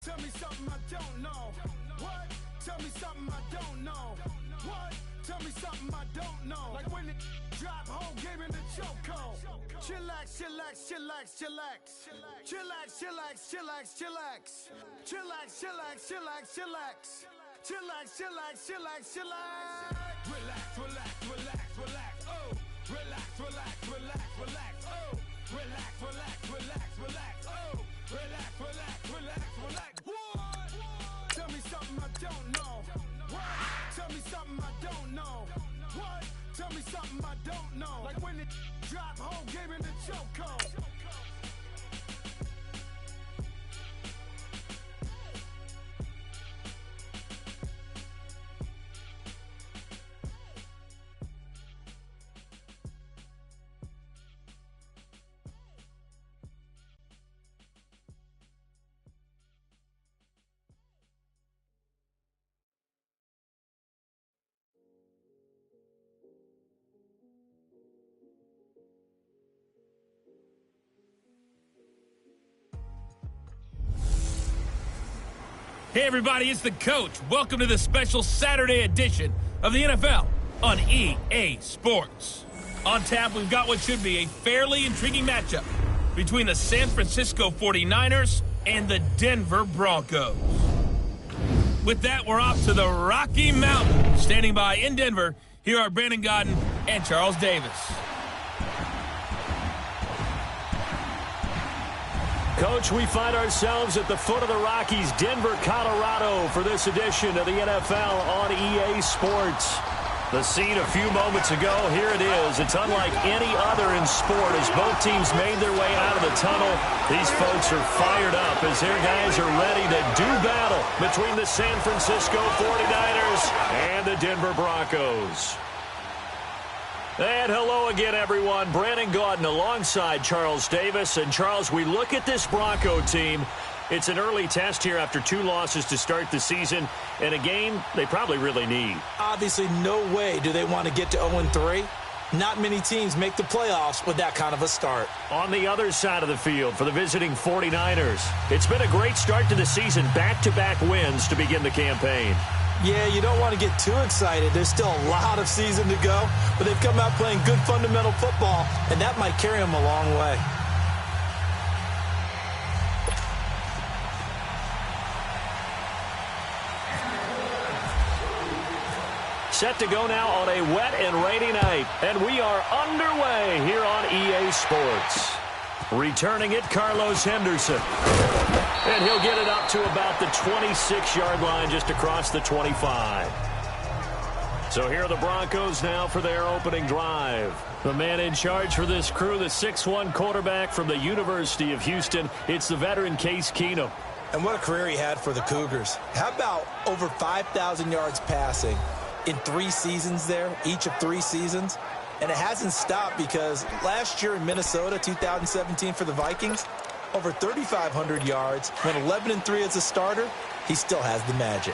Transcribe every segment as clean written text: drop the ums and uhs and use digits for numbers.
Tell me something I don't know. What? Tell me something I don't know. What? Tell me something I don't know. Like when it drop, whole game in the chokehold. Chillax, chillax, chillax, chillax. Chillax, chillax, chillax, chillax. Chillax, chillax, chillax, chillax. Chillax, chillax, chillax, chillax. Relax, relax, relax, relax. Oh, relax, relax, relax, relax. Oh, relax, relax, relax, relax. Oh, relax, relax, relax, relax. What? Tell me something I don't know. What? Tell me something I don't know. What? Tell me something I don't know. Like when it drop, whole game in the chokehold. Hey everybody, it's the coach. Welcome to the special Saturday edition of the NFL on EA Sports. On tap, we've got what should be a fairly intriguing matchup between the San Francisco 49ers and the Denver Broncos. With that, we're off to the Rocky Mountains. Standing by in Denver, here are Brandon Godden and Charles Davis. Coach, we find ourselves at the foot of the Rockies, Denver, Colorado, for this edition of the NFL on EA Sports. The scene a few moments ago, here it is. It's unlike any other in sport as both teams made their way out of the tunnel. These folks are fired up as their guys are ready to do battle between the San Francisco 49ers and the Denver Broncos. And hello again, everyone. Brandon Gaudin alongside Charles Davis. And, Charles, we look at this Bronco team. It's an early test here after 2 losses to start the season, and a game they probably really need. Obviously, no way do they want to get to 0-3. Not many teams make the playoffs with that kind of a start. On the other side of the field for the visiting 49ers, it's been a great start to the season. Back-to-back wins to begin the campaign. Yeah, you don't want to get too excited. There's still a lot of season to go, but they've come out playing good fundamental football, and that might carry them a long way. Set to go now on a wet and rainy night, and we are underway here on EA Sports. Returning it, Carlos Henderson. And he'll get it up to about the 26-yard line, just across the 25. So here are the Broncos now for their opening drive. The man in charge for this crew, the 6'1 quarterback from the University of Houston. It's the veteran Case Keenum. And what a career he had for the Cougars. How about over 5,000 yards passing in 3 seasons there, each of 3 seasons? And it hasn't stopped because last year in Minnesota, 2017 for the Vikings, over 3,500 yards, went 11-3 as a starter. He still has the magic.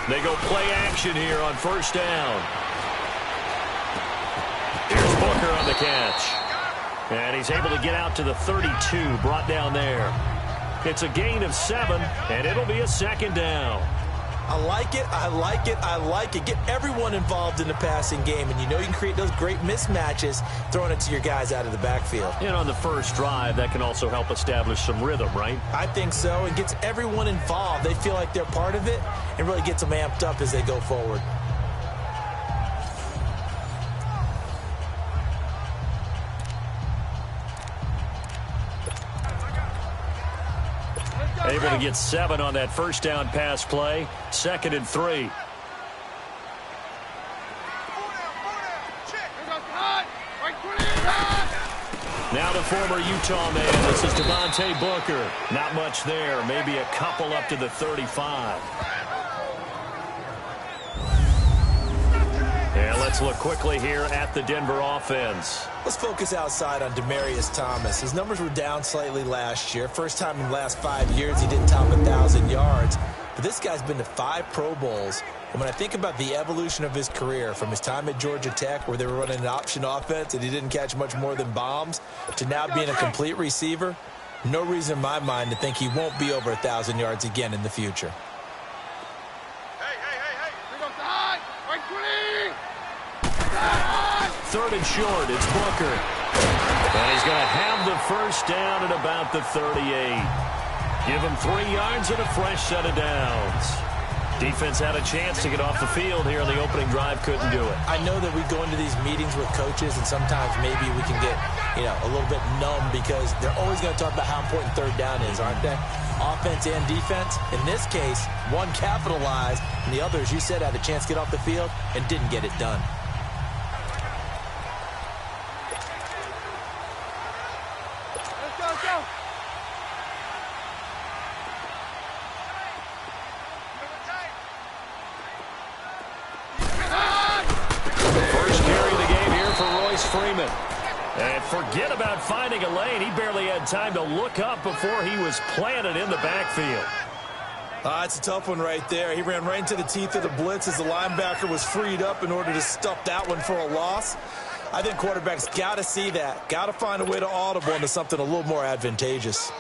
They go play action here on first down. Here's Booker on the catch. And he's able to get out to the 32, brought down there. It's a gain of 7, and it'll be a second down. I like it, I like it, I like it. Get everyone involved in the passing game, and you know you can create those great mismatches throwing it to your guys out of the backfield. And on the first drive, that can also help establish some rhythm, right? I think so. It gets everyone involved. They feel like they're part of it and really gets them amped up as they go forward. Able to get 7 on that first down pass play. 2nd and 3. Now the former Utah man. This is Devontae Booker. Not much there. Maybe a couple up to the 35. And let's look quickly here at the Denver offense. Let's focus outside on Demaryius Thomas. His numbers were down slightly last year. First time in the last 5 years he didn't top 1,000 yards. but this guy's been to 5 Pro Bowls. And when I think about the evolution of his career, from his time at Georgia Tech, where they were running an option offense and he didn't catch much more than bombs, to now being a complete receiver, no reason in my mind to think he won't be over 1,000 yards again in the future. Third and short, it's Booker. And he's going to have the first down at about the 38. Give him 3 yards and a fresh set of downs. Defense had a chance to get off the field here in the opening drive, couldn't do it. I know that we go into these meetings with coaches, and sometimes maybe we can get, a little bit numb because they're always going to talk about how important third down is, aren't they? Offense and defense. In this case, one capitalized, and the other, as you said, had a chance to get off the field and didn't get it done. And forget about finding a lane. He barely had time to look up before he was planted in the backfield. It's a tough one right there. He ran right into the teeth of the blitz as the linebacker was freed up in order to stuff that one for a loss. I think quarterbacks got to see that. Got to find a way to audible into something a little more advantageous.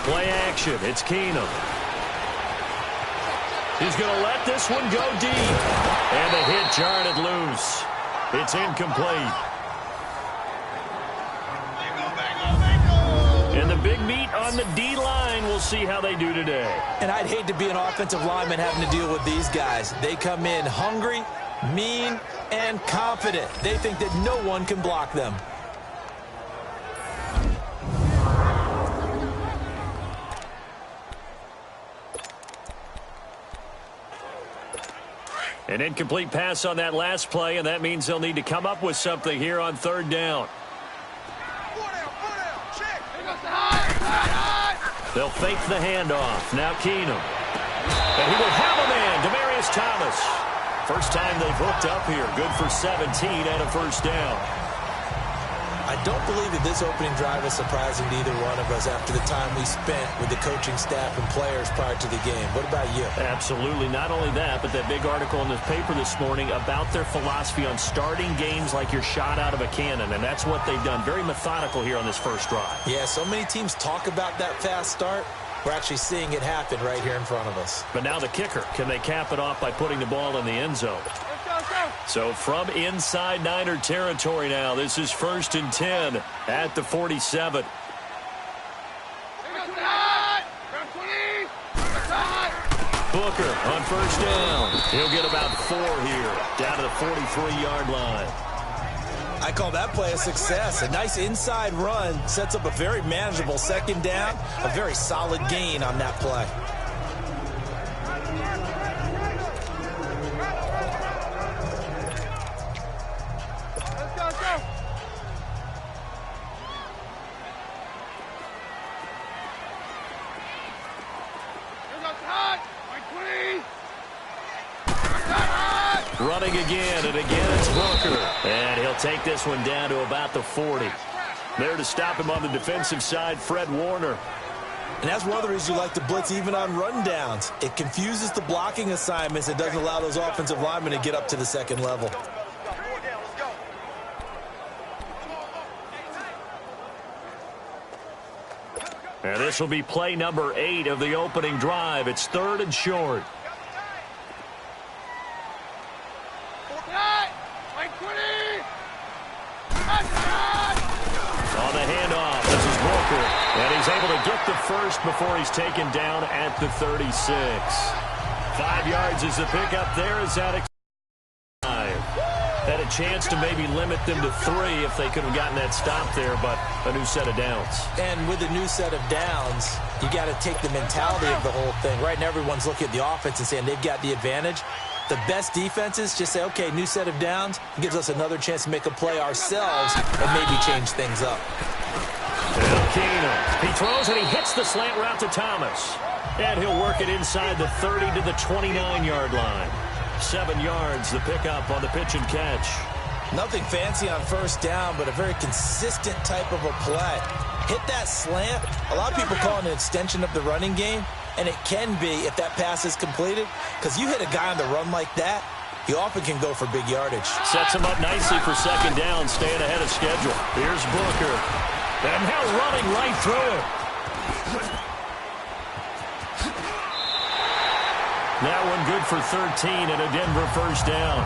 Play action. It's Keenum. He's going to let this one go deep. And the hit jarred it loose. It's incomplete. And the big meat on the D-line, we'll see how they do today. And I'd hate to be an offensive lineman having to deal with these guys. They come in hungry, mean, and confident. They think that no one can block them. An incomplete pass on that last play, and that means they'll need to come up with something here on third down. They'll fake the handoff. Now Keenum. And he will have a man, Demaryius Thomas. First time they've hooked up here. Good for 17 and a first down. I don't believe that this opening drive is surprising to either one of us after the time we spent with the coaching staff and players prior to the game. What about you? Absolutely. Not only that, but that big article in the paper this morning about their philosophy on starting games like you're shot out of a cannon, and that's what they've done. Very methodical here on this first drive. Yeah, so many teams talk about that fast start. We're actually seeing it happen right here in front of us. But now the kicker. Can they cap it off by putting the ball in the end zone? So from inside Niner territory now, this is 1st and 10 at the 47. Booker on first down. He'll get about 4 here, down to the 43-yard line. I call that play a success. A nice inside run sets up a very manageable second down, a very solid gain on that play. Running again, and again it's Booker. And he'll take this one down to about the 40. There to stop him on the defensive side, Fred Warner. And that's one of the reasons you like to blitz even on rundowns. It confuses the blocking assignments. It doesn't allow those offensive linemen to get up to the second level. And this will be play number 8 of the opening drive. It's 3rd and short. On the handoff, this is Booker. And he's able to get the first before he's taken down at the 36. 5 yards is the pickup there as that had a chance to maybe limit them to 3 if they could have gotten that stop there, but a new set of downs. And with a new set of downs, you got to take the mentality of the whole thing. Right now, everyone's looking at the offense and saying they've got the advantage. The best defenses just say, okay, new set of downs. It gives us another chance to make a play ourselves and maybe change things up. Now Keenum, he throws and he hits the slant route to Thomas. And he'll work it inside the 30 to the 29-yard line. 7 yards, the pickup on the pitch and catch. Nothing fancy on first down, but a very consistent type of a play. Hit that slant. A lot of people call it an extension of the running game, and it can be if that pass is completed, because you hit a guy on the run like that, he often can go for big yardage. Sets him up nicely for second down, staying ahead of schedule. Here's Booker. And now running right through it. That one good for 13 and a Denver first down.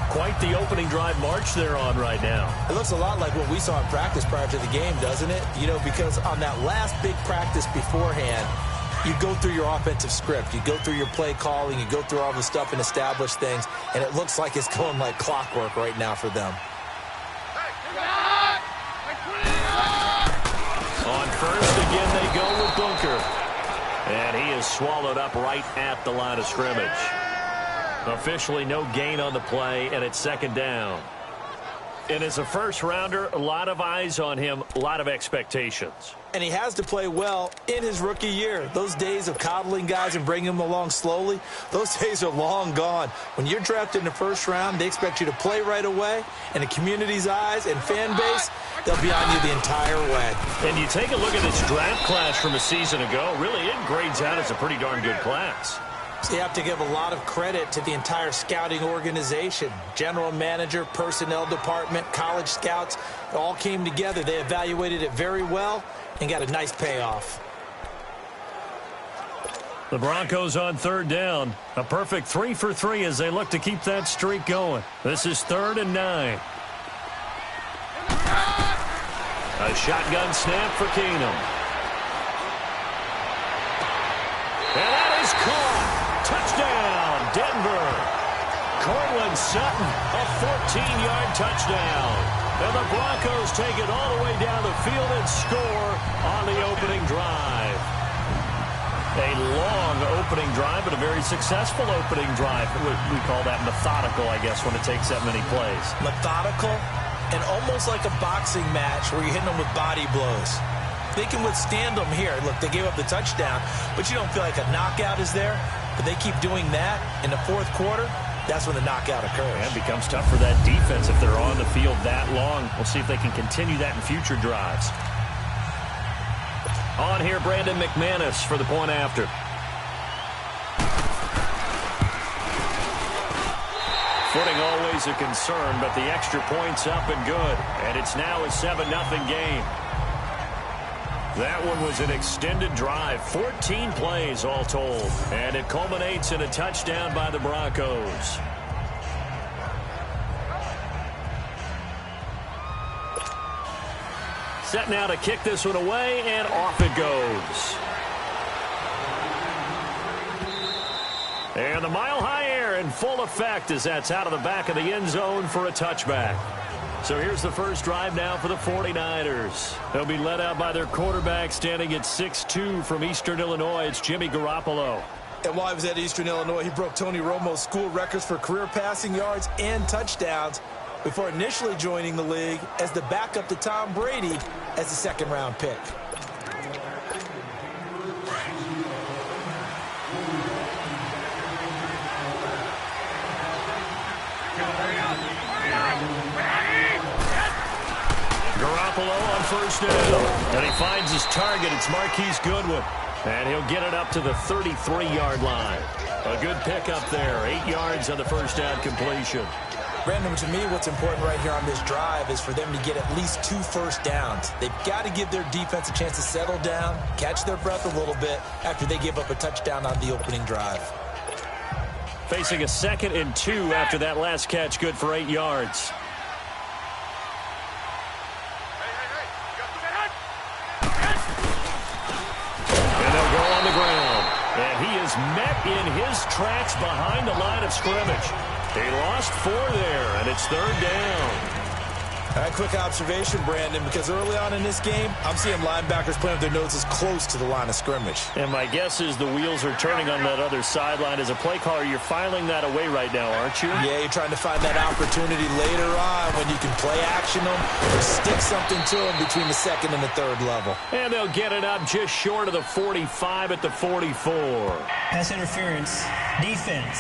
Quite the opening drive march they're on right now. It looks a lot like what we saw in practice prior to the game, doesn't it? You know, because on that last big practice beforehand, you go through your offensive script. You go through your play calling. You go through all the stuff and establish things. And it looks like it's going like clockwork right now for them. On first, again, they go with Booker. And he is swallowed up right at the line of scrimmage. Officially no gain on the play, and it's second down. And as a first-rounder, a lot of eyes on him, a lot of expectations. And he has to play well in his rookie year. Those days of coddling guys and bringing them along slowly, those days are long gone. When you're drafted in the first round, they expect you to play right away. And the community's eyes and fan base, they'll be on you the entire way. And you take a look at this draft class from a season ago, really it grades out as a pretty darn good class. So you have to give a lot of credit to the entire scouting organization. General manager, personnel department, college scouts, it all came together. They evaluated it very well and got a nice payoff. The Broncos on third down. A perfect 3 for 3 as they look to keep that streak going. This is 3rd and 9. A shotgun snap for Keenum. And that is caught. Touchdown, Denver. Cortland Sutton, a 14-yard touchdown. And the Broncos take it all the way down the field and score on the opening drive. A long opening drive, but a very successful opening drive. We call that methodical, I guess, when it takes that many plays. Methodical and almost like a boxing match where you're hitting them with body blows. They can withstand them here. Look, they gave up the touchdown, but you don't feel like a knockout is there. But they keep doing that in the fourth quarter. That's when the knockout occurs. And it becomes tough for that defense if they're on the field that long. We'll see if they can continue that in future drives. On here, Brandon McManus for the point after. Footing always a concern, but the extra point's up and good. And it's now a 7-0 game. That one was an extended drive, 14 plays all told, and it culminates in a touchdown by the Broncos. Set now to kick this one away, and off it goes. And the mile-high air in full effect as that's out of the back of the end zone for a touchback. So here's the first drive now for the 49ers. They'll be led out by their quarterback standing at 6'2" from Eastern Illinois. It's Jimmy Garoppolo. And while he was at Eastern Illinois, he broke Tony Romo's school records for career passing yards and touchdowns before initially joining the league as the backup to Tom Brady as the second-round pick. Garoppolo on first down. And he finds his target. It's Marquise Goodwin. And he'll get it up to the 33-yard line. A good pickup there. 8 yards on the first down completion. Brandon, to me, what's important right here on this drive is for them to get at least 2 first downs. They've got to give their defense a chance to settle down, catch their breath a little bit after they give up a touchdown on the opening drive. Facing a 2nd and 2 after that last catch, good for 8 yards. And they'll go on the ground. And he is met in his tracks behind the line of scrimmage. He lost 4 there, and it's 3rd down. All right, quick observation, Brandon, because early on in this game, I'm seeing linebackers playing with their noses close to the line of scrimmage. And my guess is the wheels are turning on that other sideline. As a play caller, you're filing that away right now, aren't you? Yeah, you're trying to find that opportunity later on when you can play action them or stick something to them between the 2nd and the 3rd level. And they'll get it up just short of the 45 at the 44. Pass interference, defense.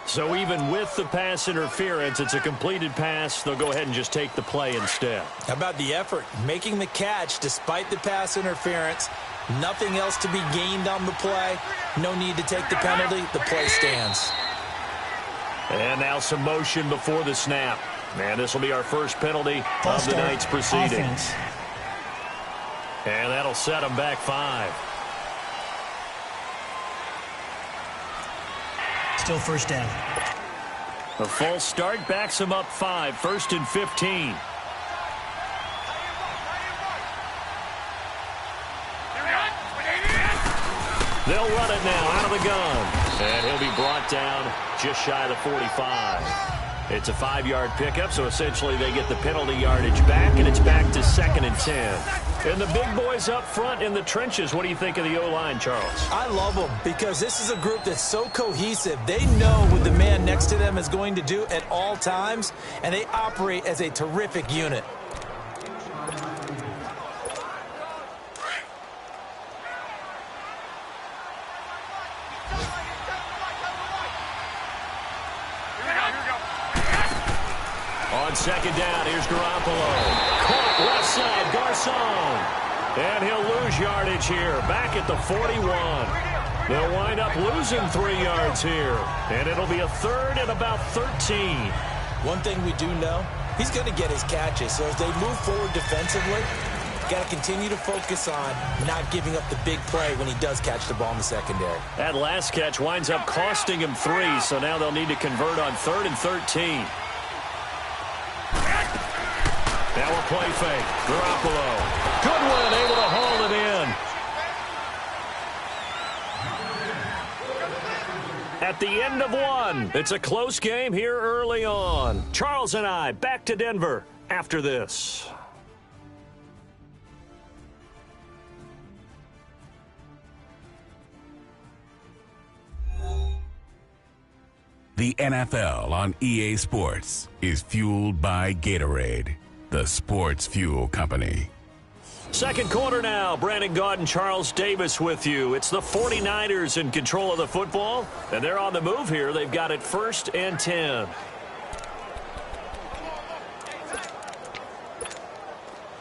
So even with the pass interference, it's a completed pass. They'll go ahead and just take the play instead. How about the effort? Making the catch despite the pass interference. Nothing else to be gained on the play. No need to take the penalty. The play stands. And now some motion before the snap. And this will be our first penalty of the night's proceedings. Offense. And that'll set them back 5. Still first down. A false start backs them up 5. 1st and 15. They'll run it now out of the gun. And he'll be brought down just shy of the 45. It's a 5-yard pickup, so essentially they get the penalty yardage back, and it's back to 2nd and 10. And the big boys up front in the trenches, what do you think of the O-line, Charles? I love them because this is a group that's so cohesive. They know what the man next to them is going to do at all times, and they operate as a terrific unit. On 2nd down, here's Garoppolo. Caught left side, Garcon. And he'll lose yardage here, back at the 41. They'll wind up losing 3 yards here. And it'll be a 3rd and about 13. One thing we do know, he's going to get his catches. So as they move forward defensively, got to continue to focus on not giving up the big play when he does catch the ball in the secondary. That last catch winds up costing him 3, so now they'll need to convert on 3rd and 13. Now a play fake. Garoppolo. Goodwin able to haul it in. At the end of 1, it's a close game here early on. Charles and I back to Denver after this. The NFL on EA Sports is fueled by Gatorade, the sports fuel company. Second quarter now. Brandon Gaudin, Charles Davis with you. It's the 49ers in control of the football, and they're on the move here. They've got it 1st and 10.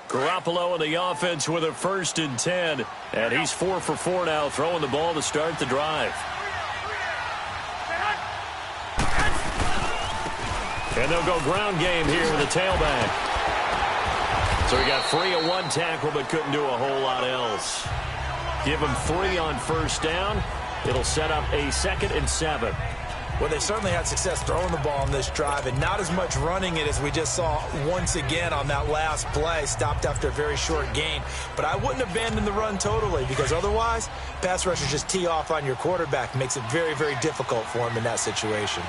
Garoppolo in the offense with a 1st and 10, and he's 4 for 4 now, throwing the ball to start the drive. And they'll go ground game here with a tailback. So he got free at 1 tackle, but couldn't do a whole lot else. Give him 3 on 1st down. It'll set up a 2nd and 7. Well, they certainly had success throwing the ball on this drive, and not as much running it as we just saw once again on that last play. Stopped after a very short gain. But I wouldn't abandon the run totally, because otherwise, pass rushers just tee off on your quarterback. Makes it very, very difficult for him in that situation.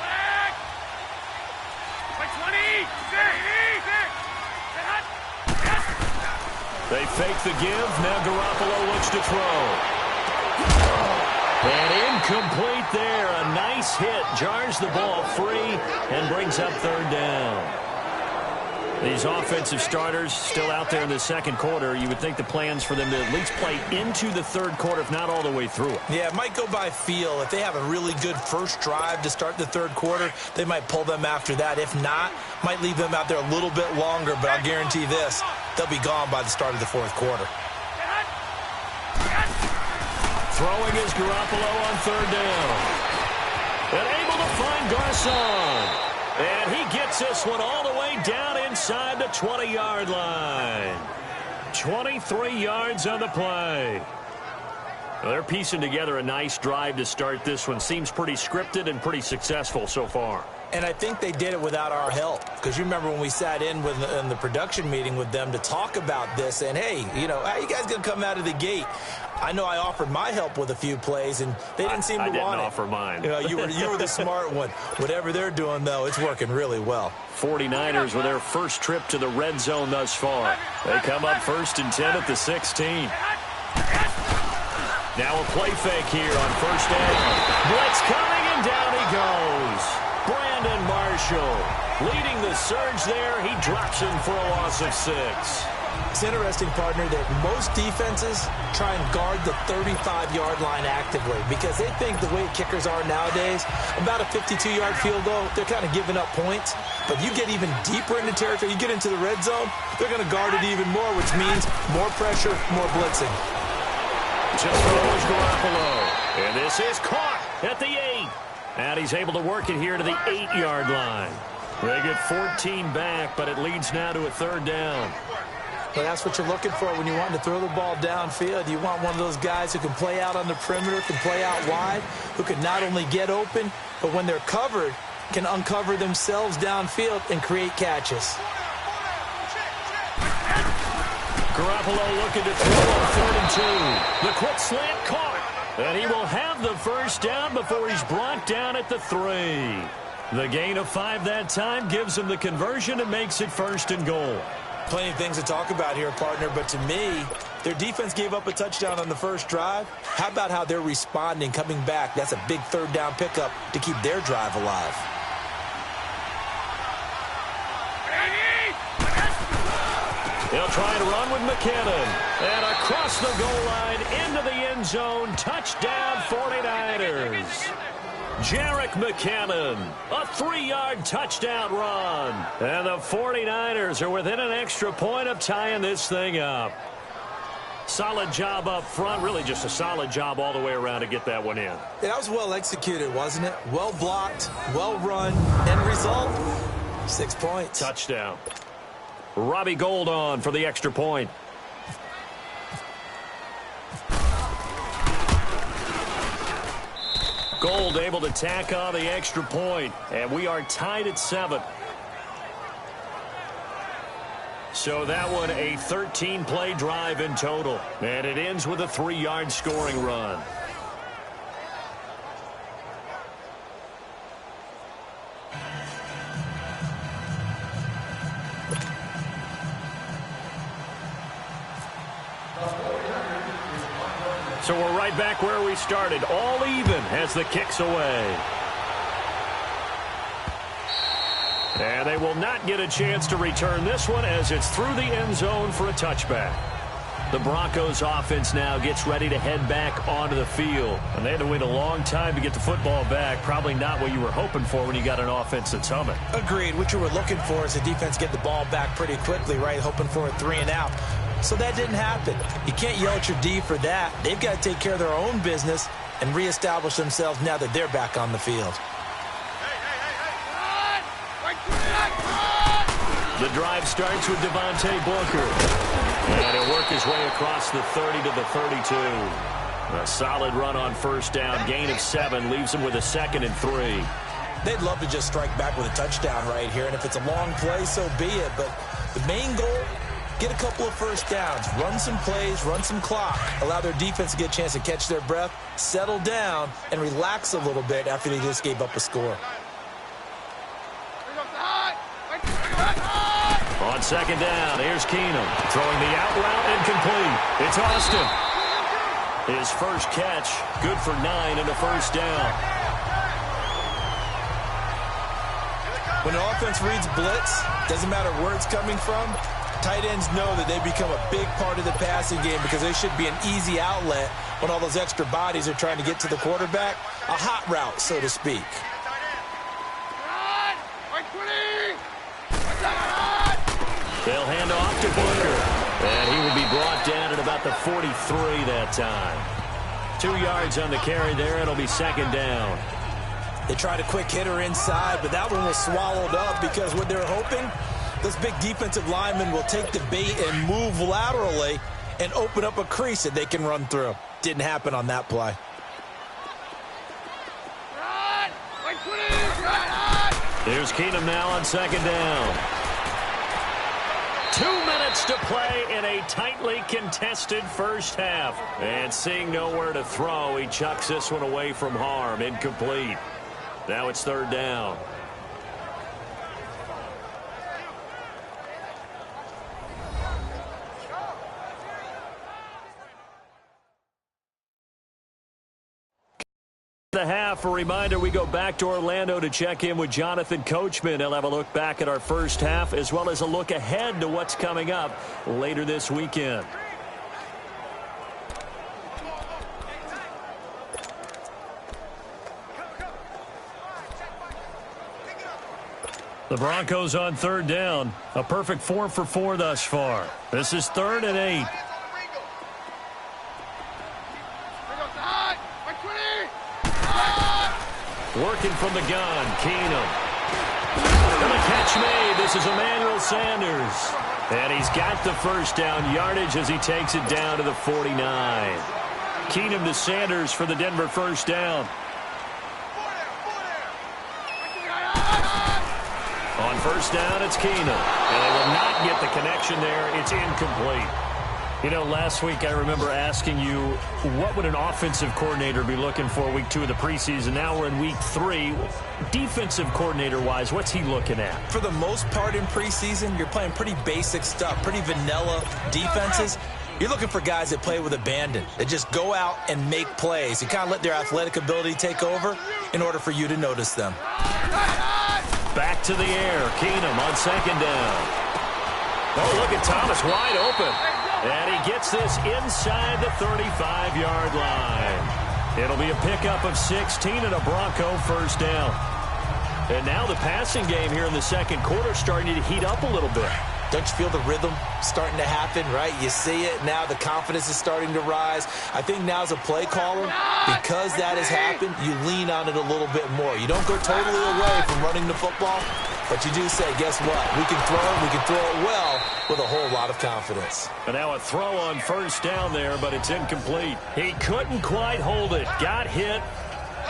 They fake the give. Now Garoppolo looks to throw. And incomplete there. A nice hit. Jars the ball free and brings up 3rd down. These offensive starters still out there in the second quarter. You would think the plans for them to at least play into the 3rd quarter, if not all the way through it. Yeah, it might go by feel. If they have a really good first drive to start the 3rd quarter, they might pull them after that. If not, might leave them out there a little bit longer, but I'll guarantee this, they'll be gone by the start of the 4th quarter. Throwing is Garoppolo on 3rd down. And able to find Garcon. And he gets this one all the way down inside the 20-yard line. 23 yards on the play. Well, they're piecing together a nice drive to start this one. Seems pretty scripted and pretty successful so far. And I think they did it without our help. Because you remember when we sat in the production meeting with them to talk about this. And, hey, how you guys going to come out of the gate? I know I offered my help with a few plays, and they didn't seem to want it. I didn't offer mine. You were the smart one. Whatever they're doing, though, it's working really well. 49ers with their first trip to the red zone thus far. They come up 1st and 10 at the 16. Now a play fake here on 1st down. Blitz coming, and down he goes. Brandon Marshall leading the surge there. He drops him for a loss of 6. It's interesting, partner, that most defenses try and guard the 35-yard line actively because they think the way kickers are nowadays, about a 52-yard field goal, they're kind of giving up points. But you get even deeper into territory, you get into the red zone, they're going to guard it even more, which means more pressure, more blitzing. Just throws Garoppolo. And this is caught at the 8. And he's able to work it here to the 8-yard line. They get 14 back, but it leads now to a third down. Well, that's what you're looking for when you want to throw the ball downfield. You want one of those guys who can play out on the perimeter, can play out wide, who can not only get open, but when they're covered, can uncover themselves downfield and create catches. Garoppolo looking to throw on 4 and 2. The quick slant caught. And he will have the first down before he's brought down at the 3. The gain of 5 that time gives him the conversion and makes it 1st and goal. Plenty of things to talk about here, partner, but to me, their defense gave up a touchdown on the first drive. How about how they're responding, coming back? That's a big third down pickup to keep their drive alive. He'll try and run with McKinnon. And across the goal line, into the end zone, touchdown 49ers. Jerick McKinnon, a 3-yard touchdown run. And the 49ers are within an extra point of tying this thing up. Solid job up front, really just a solid job all the way around to get that one in. Yeah, that was well executed, wasn't it? Well blocked, well run, end result, 6 points. Touchdown. Robbie Gould on for the extra point. Gould able to tack on the extra point, and we are tied at 7. So that one a 13-play drive in total, and it ends with a 3-yard scoring run. So we're right back where we started, all even as the kick's away. And they will not get a chance to return this one as it's through the end zone for a touchback. The Broncos offense now gets ready to head back onto the field. And they had to wait a long time to get the football back. Probably not what you were hoping for when you got an offense that's humming. Agreed. What you were looking for is the defense get the ball back pretty quickly, right? Hoping for a 3-and-out. So that didn't happen. You can't yell at your D for that. They've got to take care of their own business and reestablish themselves now that they're back on the field. The drive starts with Devontae Booker. And he'll work his way across the 30 to the 32. A solid run on first down. Gain of 7 leaves him with a 2nd and 3. They'd love to just strike back with a touchdown right here. And if it's a long play, so be it. But the main goal, get a couple of first downs, run some plays, run some clock, allow their defense to get a chance to catch their breath, settle down, and relax a little bit after they just gave up a score. On second down, here's Keenum throwing the out route incomplete. It's Austin. His first catch, good for 9 and a first down. When an offense reads blitz, doesn't matter where it's coming from, tight ends know that they become a big part of the passing game because they should be an easy outlet when all those extra bodies are trying to get to the quarterback. A hot route, so to speak. They'll hand off to Booker. And he will be brought down at about the 43 that time. 2 yards on the carry there. It'll be second down. They tried a quick hitter inside, but that one was swallowed up because what they're hoping, those big defensive linemen will take the bait and move laterally and open up a crease that they can run through. Didn't happen on that play. Here's Keenum now on second down. 2 minutes to play in a tightly contested first half. And seeing nowhere to throw, he chucks this one away from harm. Incomplete. Now it's third down. the half. A reminder, we go back to Orlando to check in with Jonathan Coachman. He'll have a look back at our first half as well as a look ahead to what's coming up later this weekend. The Broncos on third down. A perfect 4 for 4 thus far. This is 3rd and 8. Working from the gun, Keenum. And the catch made. This is Emmanuel Sanders. And he's got the first down yardage as he takes it down to the 49. Keenum to Sanders for the Denver first down. On first down, it's Keenum. And they will not get the connection there. It's incomplete. You know, last week I remember asking you, what would an offensive coordinator be looking for week 2 of the preseason? Now we're in week 3. Defensive coordinator-wise, what's he looking at? For the most part in preseason, you're playing pretty basic stuff, pretty vanilla defenses. You're looking for guys that play with abandon, that just go out and make plays. You kind of let their athletic ability take over in order for you to notice them. Back to the air. Keenum on second down. Oh, look at Thomas wide open. And he gets this inside the 35-yard line. It'll be a pickup of 16 and a Bronco first down. And now the passing game here in the second quarter starting to heat up a little bit. Don't you feel the rhythm starting to happen, right? You see it now. The confidence is starting to rise. I think now as a play caller, because that has happened, you lean on it a little bit more. You don't go totally away from running the football, but you do say, guess what? We can throw it well with a whole lot of confidence. And now a throw on first down there, but it's incomplete. He couldn't quite hold it. Got hit.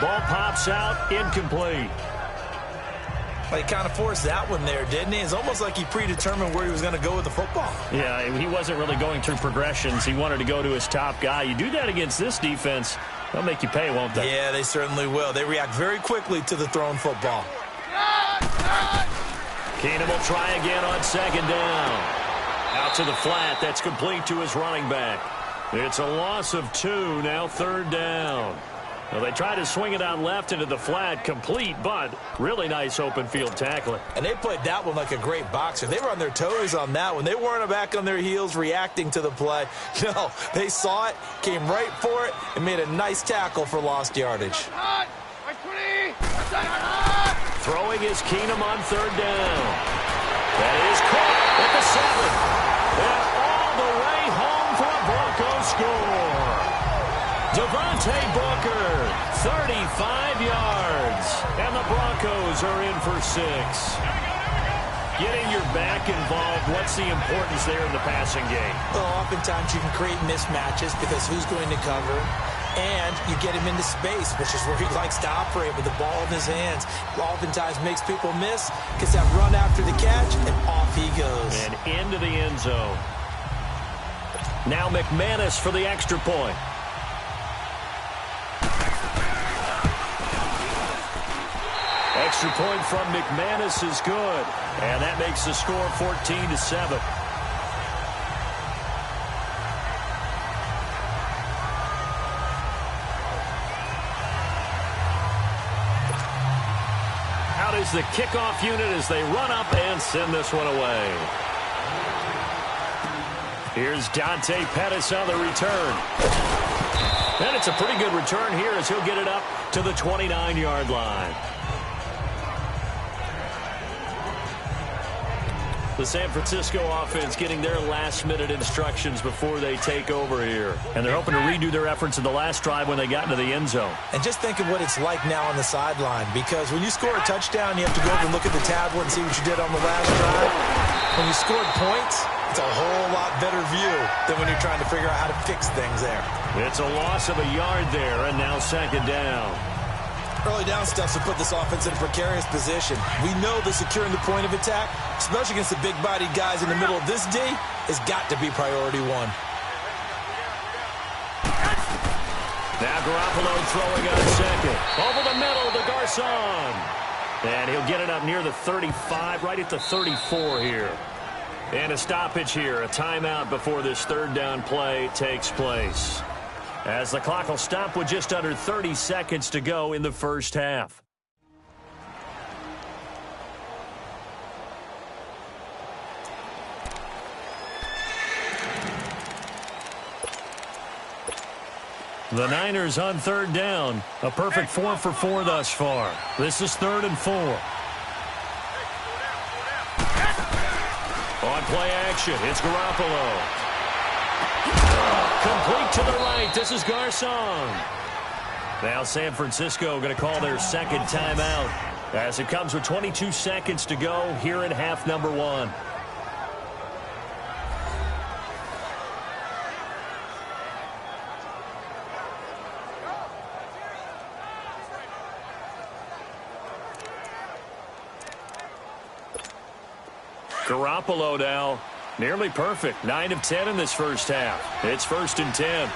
Ball pops out. Incomplete. Well, he kind of forced that one there, didn't he? It's almost like he predetermined where he was going to go with the football. Yeah, he wasn't really going through progressions. He wanted to go to his top guy. You do that against this defense, they'll make you pay, won't they? Yeah, they certainly will. They react very quickly to the thrown football. Keenum will try again on second down. Out to the flat. That's complete to his running back. It's a loss of 2, now third down. Well, they tried to swing it out left into the flat, complete, but really nice open field tackling. And they played that one like a great boxer. They were on their toes on that one. They weren't back on their heels reacting to the play. No, they saw it, came right for it, and made a nice tackle for lost yardage. Throwing is Keenum on third down. That is caught at the 7. And all the way home for a Broncos score. Devontae Booker, 35 yards. And the Broncos are in for 6. Getting your back involved, what's the importance there in the passing game? Well, oftentimes you can create mismatches because who's going to cover? And you get him into space, which is where he likes to operate with the ball in his hands. Oftentimes makes people miss, gets that run after the catch, and off he goes. And into the end zone. Now McManus for the extra point. Extra point from McManus is good. And that makes the score 14-7. Out is the kickoff unit as they run up and send this one away. Here's Dante Pettis on the return. And it's a pretty good return here as he'll get it up to the 29-yard line. The San Francisco offense getting their last-minute instructions before they take over here. And they're hoping to redo their efforts in the last drive when they got into the end zone. And just think of what it's like now on the sideline, because when you score a touchdown, you have to go over and look at the tablet and see what you did on the last drive. When you scored points, it's a whole lot better view than when you're trying to figure out how to fix things there. It's a loss of a yard there, and now second down. Early down stuff to put this offense in a precarious position. We know that securing the point of attack, especially against the big-bodied guys in the middle of this D, has got to be priority 1. Now Garoppolo throwing on second. Over the middle to Garcon. And he'll get it up near the 35, right at the 34 here. And a stoppage here, a timeout before this third down play takes place. as the clock will stop with just under 30 seconds to go in the first half. The Niners on third down. A perfect 4 for 4 thus far. This is 3rd and 4. On play action, it's Garoppolo. Complete to the right. This is Garcon. Now San Francisco going to call their second timeout as it comes with 22 seconds to go here in half number 1. Garoppolo now, nearly perfect. 9 of 10 in this first half. It's 1st and 10.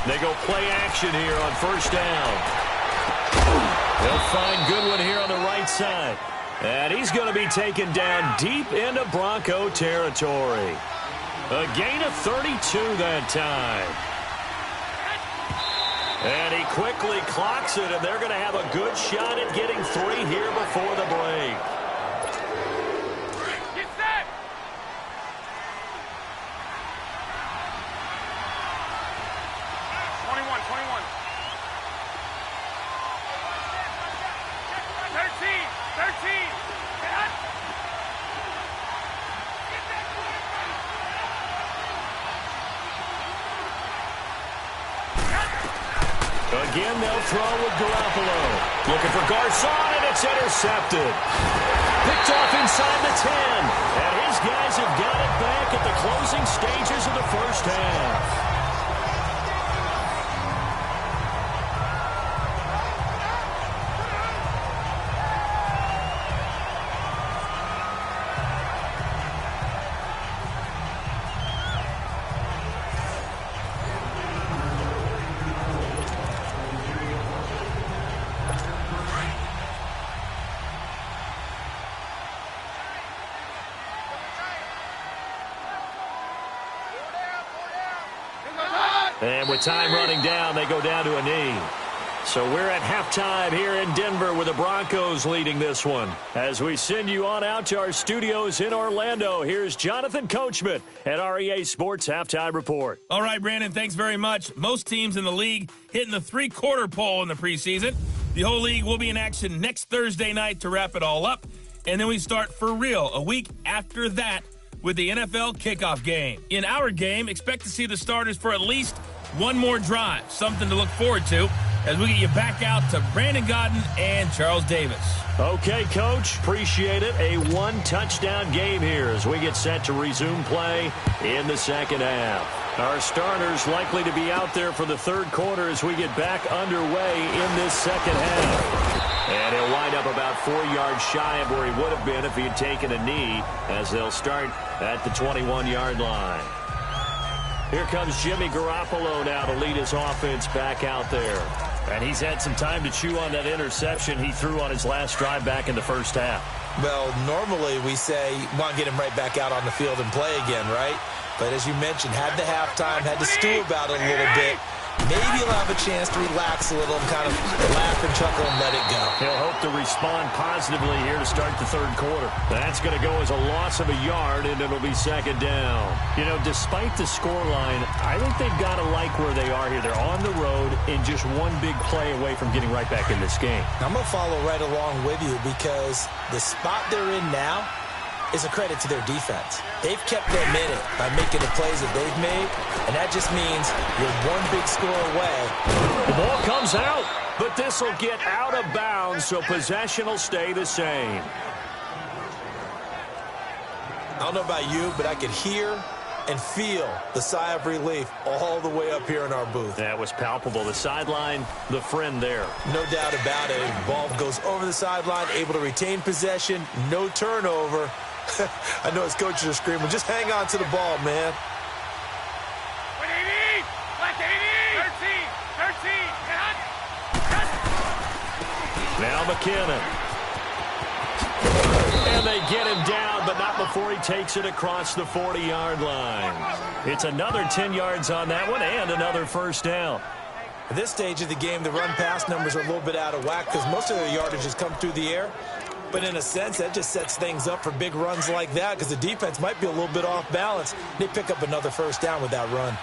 They go play action here on 1st down. They'll find Goodwin here on the right side. And he's going to be taken down deep into Bronco territory. A gain of 32 that time. And he quickly clocks it, and they're going to have a good shot at getting 3 here before the break. Get set! Twenty-one. 13. Again, they'll throw with Garoppolo. Looking for Garcon, and it's intercepted. Picked off inside the 10. And his guys have got it back at the closing stages of the first half. And with time running down, they go down to a knee. So we're at halftime here in Denver with the Broncos leading this one. As we send you on out to our studios in Orlando, here's Jonathan Coachman at REA Sports Halftime Report. All right, Brandon, thanks very much. Most teams in the league hitting the three-quarter pole in the preseason. The whole league will be in action next Thursday night to wrap it all up. And then we start for real a week after that with the NFL kickoff game. In our game, expect to see the starters for at least one more drive, something to look forward to as we get you back out to Brandon Godden and Charles Davis. Okay, Coach, appreciate it. A one-touchdown game here as we get set to resume play in the second half. Our starters likely to be out there for the third quarter as we get back underway in this second half. And he'll wind up about 4 yards shy of where he would have been if he had taken a knee as they'll start at the 21-yard line. Here comes Jimmy Garoppolo now to lead his offense back out there. And he's had some time to chew on that interception he threw on his last drive back in the first half. Well, normally we say you want to get him right back out on the field and play again, right? But as you mentioned, had the halftime, had to stew about it a little bit. Maybe he'll have a chance to relax a little and kind of laugh and chuckle and let it go. He'll hope to respond positively here to start the third quarter. That's going to go as a loss of a yard, and it'll be second down. You know, despite the scoreline, I think they've got to like where they are here. They're on the road and just one big play away from getting right back in this game. I'm going to follow right along with you because the spot they're in now is a credit to their defense. They've kept them in it by making the plays that they've made, and that just means you're one big score away. The ball comes out, but this will get out of bounds, so possession will stay the same. I don't know about you, but I could hear and feel the sigh of relief all the way up here in our booth. That was palpable. The sideline, the friend there. No doubt about it. The ball goes over the sideline, able to retain possession, no turnover. I know his coaches are screaming, just hang on to the ball, man. 180! 13! Now McKinnon. get him down, but not before he takes it across the 40-yard line. It's another 10 yards on that one and another first down. At this stage of the game, the run-pass numbers are a little bit out of whack because most of the yardage has come through the air. But in a sense, that just sets things up for big runs like that because the defense might be a little bit off balance. They pick up another first down with that run.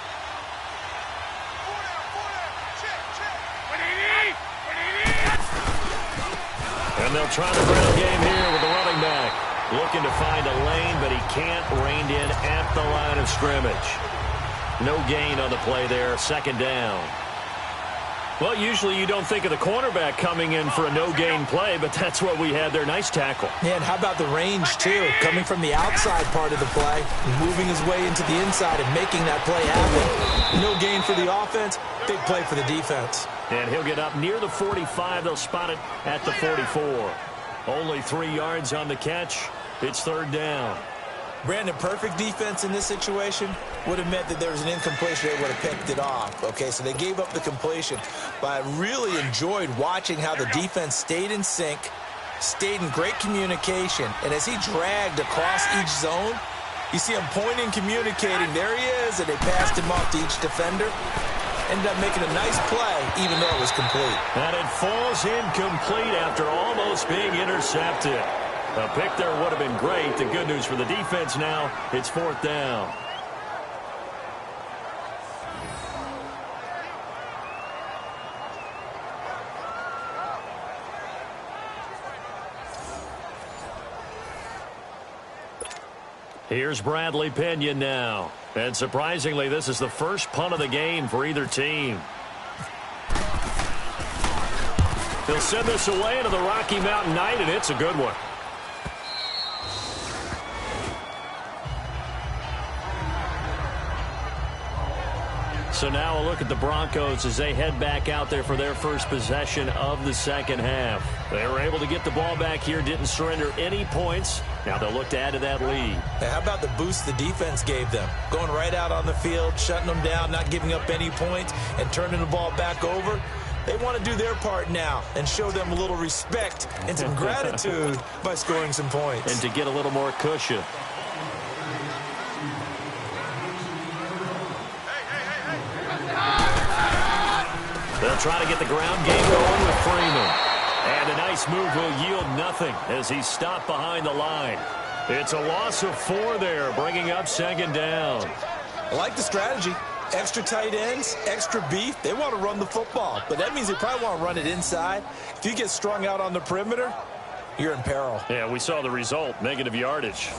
And they'll try the ground game here with the running back. Looking to find a lane, but he can't rein in at the line of scrimmage. No gain on the play there, second down. Well, usually you don't think of the cornerback coming in for a no-gain play, but that's what we had there. Nice tackle. Yeah, and how about the range, too? Coming from the outside part of the play, moving his way into the inside and making that play happen. No gain for the offense, big play for the defense. And he'll get up near the 45. They'll spot it at the 44. Only 3 yards on the catch. It's third down. Brandon, perfect defense in this situation would have meant that there was an incompletion. They would have picked it off. Okay, so they gave up the completion. But I really enjoyed watching how the defense stayed in sync, stayed in great communication. And as he dragged across each zone, you see him pointing, communicating. There he is, and they passed him off to each defender. Ended up making a nice play, even though it was complete. And it falls incomplete after almost being intercepted. A pick there would have been great. The good news for the defense now, it's fourth down. Here's Bradley Pinion now. And surprisingly, this is the first punt of the game for either team. He'll send this away into the Rocky Mountain night, and it's a good one. So now a look at the Broncos as they head back out there for their first possession of the second half. They were able to get the ball back here, didn't surrender any points. Now they'll look to add to that lead. How about the boost the defense gave them? Going right out on the field, shutting them down, not giving up any points, and turning the ball back over. They want to do their part now and show them a little respect and some gratitude by scoring some points. And to get a little more cushion. They'll try to get the ground game going with Freeman. And a nice move will yield nothing as he's stopped behind the line. It's a loss of 4 there, bringing up second down. I like the strategy. Extra tight ends, extra beef. They want to run the football, but that means they probably want to run it inside. If you get strung out on the perimeter, you're in peril. Yeah, we saw the result, negative yardage.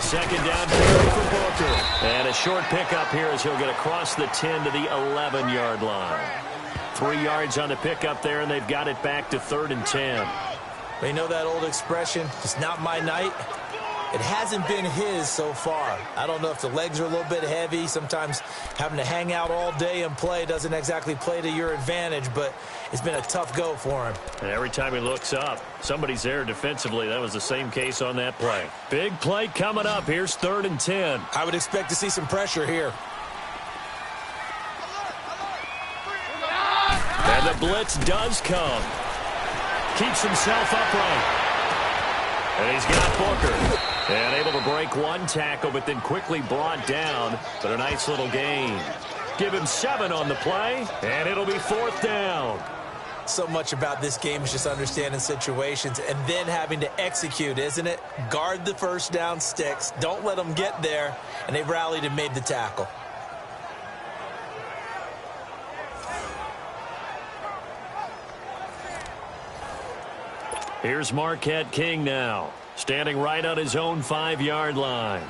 Second down carry for Booker. And a short pickup here as he'll get across the 10 to the 11-yard line. 3 yards on the pickup there, and they've got it back to 3rd and 10. They know that old expression, it's not my night. It hasn't been his so far. I don't know if the legs are a little bit heavy. Sometimes having to hang out all day and play doesn't exactly play to your advantage, but it's been a tough go for him. And every time he looks up, somebody's there defensively. That was the same case on that play. Big play coming up. Here's 3rd and 10. I would expect to see some pressure here. And the blitz does come. Keeps himself upright. And he's got Booker. And able to break one tackle, but then quickly brought down. But a nice little gain. Give him 7 on the play, and it'll be 4th down. So much about this game is just understanding situations and then having to execute, isn't it? Guard the first down sticks. Don't let them get there. And they rallied and made the tackle. Here's Marquette King now, standing right on his own 5-yard line.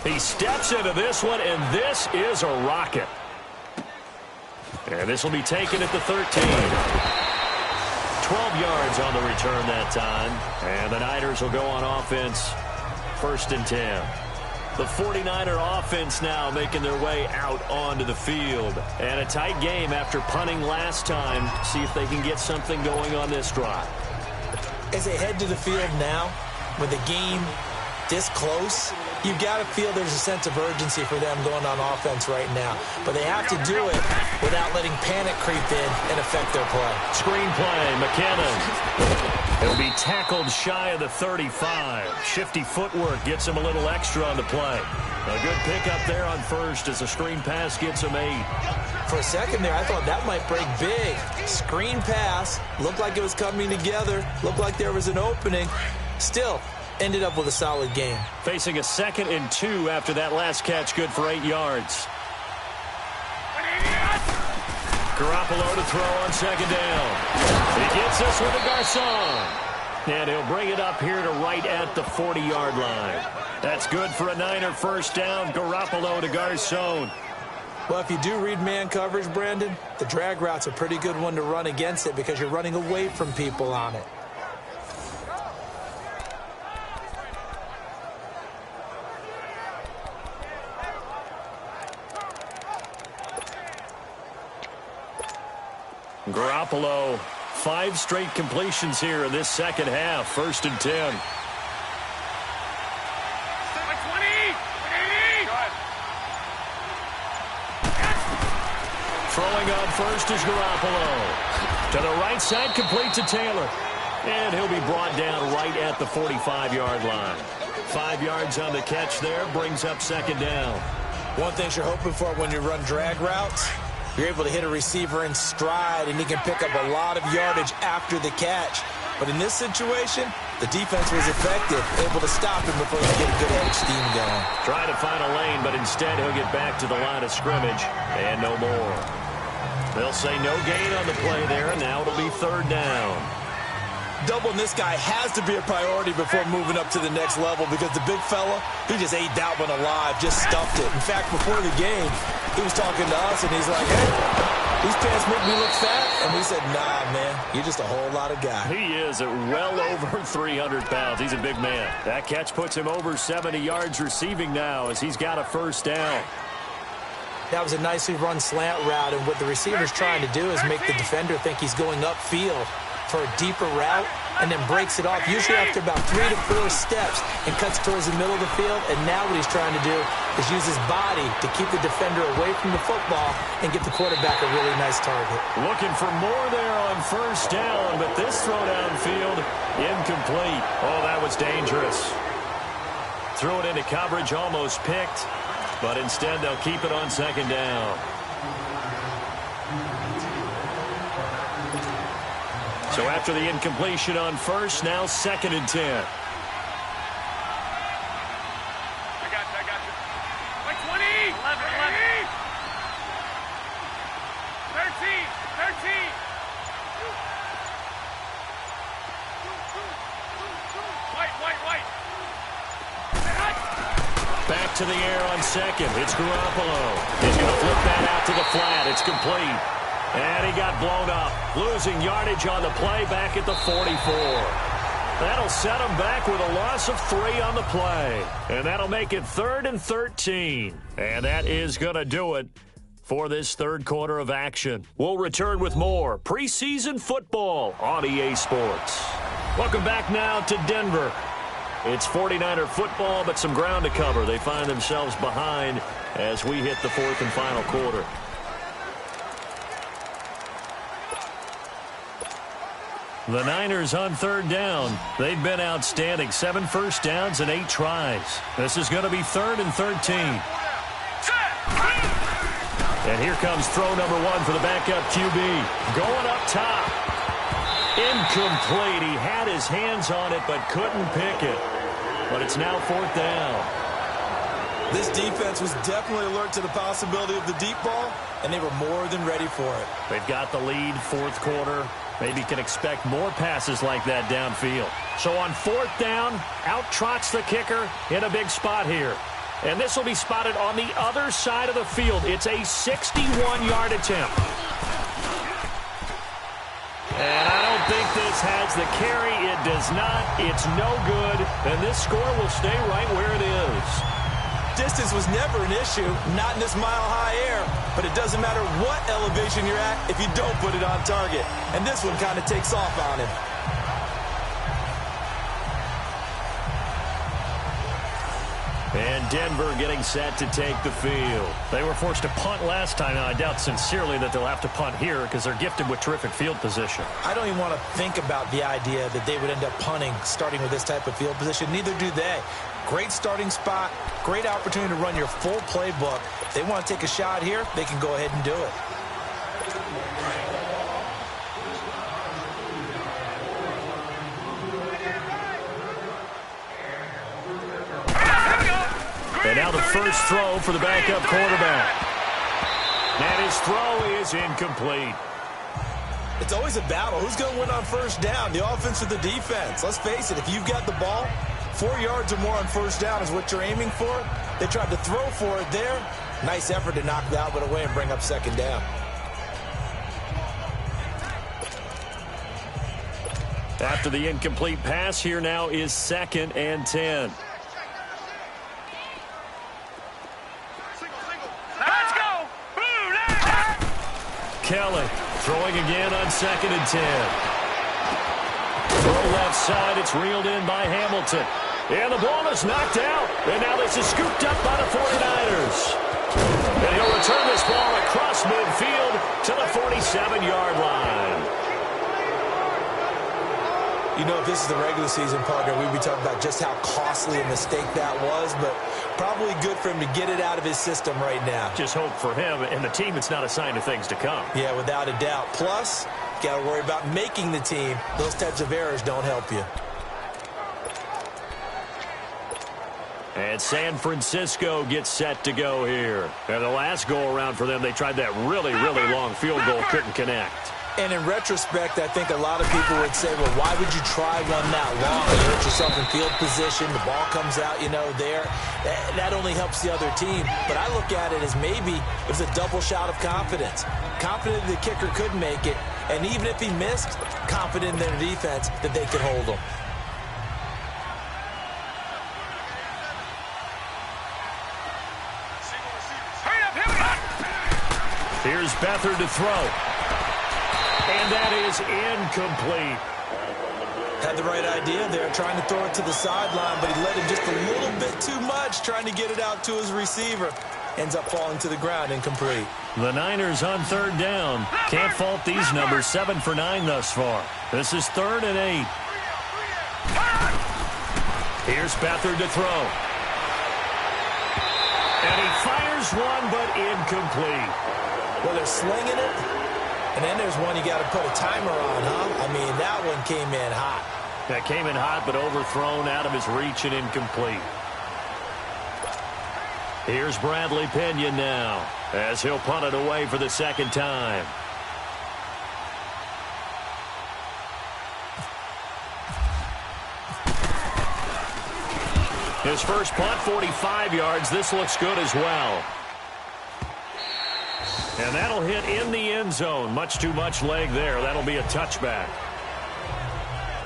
He steps into this one, and this is a rocket. And this will be taken at the 13. 12 yards on the return that time. And the Niners will go on offense, 1st and 10. The 49er offense now making their way out onto the field. And a tight game after punting last time. See if they can get something going on this drive. As they head to the field now, with the game this close, you've got to feel there's a sense of urgency for them going on offense right now. But they have to do it without letting panic creep in and affect their play. Screen play, McKinnon. He'll be tackled shy of the 35. Shifty footwork gets him a little extra on the play. A good pickup there on first as the screen pass gets him 8. For a second there, I thought that might break big. Screen pass, looked like it was coming together, looked like there was an opening. Still, ended up with a solid game. Facing a 2nd and 2 after that last catch, good for 8 yards. Garoppolo to throw on 2nd down. He gets this with a Garcon. And he'll bring it up here to right at the 40-yard line. That's good for a Niner first down. Garoppolo to Garcon. Well, if you do read man coverage, Brandon, the drag route's a pretty good one to run against it because you're running away from people on it. Garoppolo, 5 straight completions here in this second half. 1st and 10. Throwing on first is Garoppolo. To the right side, complete to Taylor. And he'll be brought down right at the 45-yard line. 5 yards on the catch there, brings up 2nd down. One thing you're hoping for when you run drag routes, you're able to hit a receiver in stride, and he can pick up a lot of yardage after the catch. But in this situation, the defense was effective, able to stop him before he could get a good head of steam going. Trying to find a lane, but instead he'll get back to the line of scrimmage, and no more. They'll say no gain on the play there, and now it'll be 3rd down. Doubling this guy has to be a priority before moving up to the next level because the big fella, he just ate that one alive, just stuffed it. In fact, before the game, he was talking to us, and he's like, hey, these pants make me look fat. And we said, nah, man, you're just a whole lot of guy. He is at well over 300 pounds. He's a big man. That catch puts him over 70 yards receiving now as he's got a 1st down. That was a nicely run slant route, and what the receiver's trying to do is make the defender think he's going upfield for a deeper route and then breaks it off, usually after about 3 to 4 steps, and cuts towards the middle of the field. And now what he's trying to do is use his body to keep the defender away from the football and give the quarterback a really nice target. Looking for more there on 1st down, but this throw downfield incomplete. Oh, that was dangerous. Threw it into coverage, almost picked, but instead they'll keep it on 2nd down. So after the incompletion on 1st, now 2nd and 10. I got you. Like 20, 11, 13. White. Back to the air on 2nd. It's Garoppolo. He's going to flip that out to the flat. It's complete. And he got blown up, losing yardage on the play back at the 44. That'll set him back with a loss of 3 on the play. And that'll make it 3rd and 13. And that is going to do it for this 3rd quarter of action. We'll return with more preseason football on EA Sports. Welcome back now to Denver. It's 49er football, but some ground to cover. They find themselves behind as we hit the 4th and final quarter. The Niners on 3rd down. They've been outstanding. 7 first downs and 8 tries. This is going to be 3rd and 13. And here comes throw number 1 for the backup QB. Going up top. Incomplete. He had his hands on it but couldn't pick it. But it's now 4th down. This defense was definitely alert to the possibility of the deep ball, and they were more than ready for it. They've got the lead, 4th quarter. Maybe can expect more passes like that downfield. So on 4th down, out trots the kicker in a big spot here. And this will be spotted on the other side of the field. It's a 61-yard attempt. And I don't think this has the carry. It does not. It's no good. And this score will stay right where it is. distance was never an issue, not in this mile-high air. But it doesn't matter what elevation you're at if you don't put it on target. And this one kind of takes off on him. And Denver getting set to take the field. They were forced to punt last time, and I doubt sincerely that they'll have to punt here because they're gifted with terrific field position. I don't even want to think about the idea that they would end up punting starting with this type of field position. Neither do they. Great starting spot, great opportunity to run your full playbook. If they want to take a shot here, they can go ahead and do it. And now the first throw for the backup quarterback. And his throw is incomplete. It's always a battle. Who's going to win on first down, the offense or the defense? Let's face it, if you've got the ball, 4 yards or more on first down is what you're aiming for. They tried to throw for it there. Nice effort to knock that one away and bring up second down. After the incomplete pass, here now is 2nd and 10. Kelly throwing again on 2nd and 10. Throw left side. It's reeled in by Hamilton. And the ball is knocked out. And now this is scooped up by the 49ers. And he'll return this ball across midfield to the 47-yard line. You know, if this is the regular season, partner, we'd be talking about just how costly a mistake that was, but probably good for him to get it out of his system right now. Just hope for him and the team it's not a sign of things to come. Yeah, without a doubt. Plus, got to worry about making the team. Those types of errors don't help you. And San Francisco gets set to go here. And the last go-around for them, they tried that really, really long field goal, couldn't connect. And in retrospect, I think a lot of people would say, well, why would you try one that long? You hurt yourself in field position. The ball comes out, there. That only helps the other team. But I look at it as maybe it was a double shot of confidence. Confident the kicker could make it. And even if he missed, confident in their defense that they could hold him. Here's Beathard to throw. And that is incomplete. Had the right idea there, trying to throw it to the sideline, but he let him just a little bit too much, trying to get it out to his receiver. Ends up falling to the ground, incomplete. The Niners on 3rd down. Can't fault these numbers, 7 for 9 thus far. This is 3rd and 8. Here's Beathard to throw. And he fires one, but incomplete. Well, they're slinging it. And then there's one you got to put a timer on, huh? I mean, that one came in hot. That came in hot, but overthrown out of his reach and incomplete. Here's Bradley Pinion now, as he'll punt it away for the 2nd time. His first punt, 45 yards. This looks good as well. And that'll hit in the end zone. Much too much leg there. That'll be a touchback.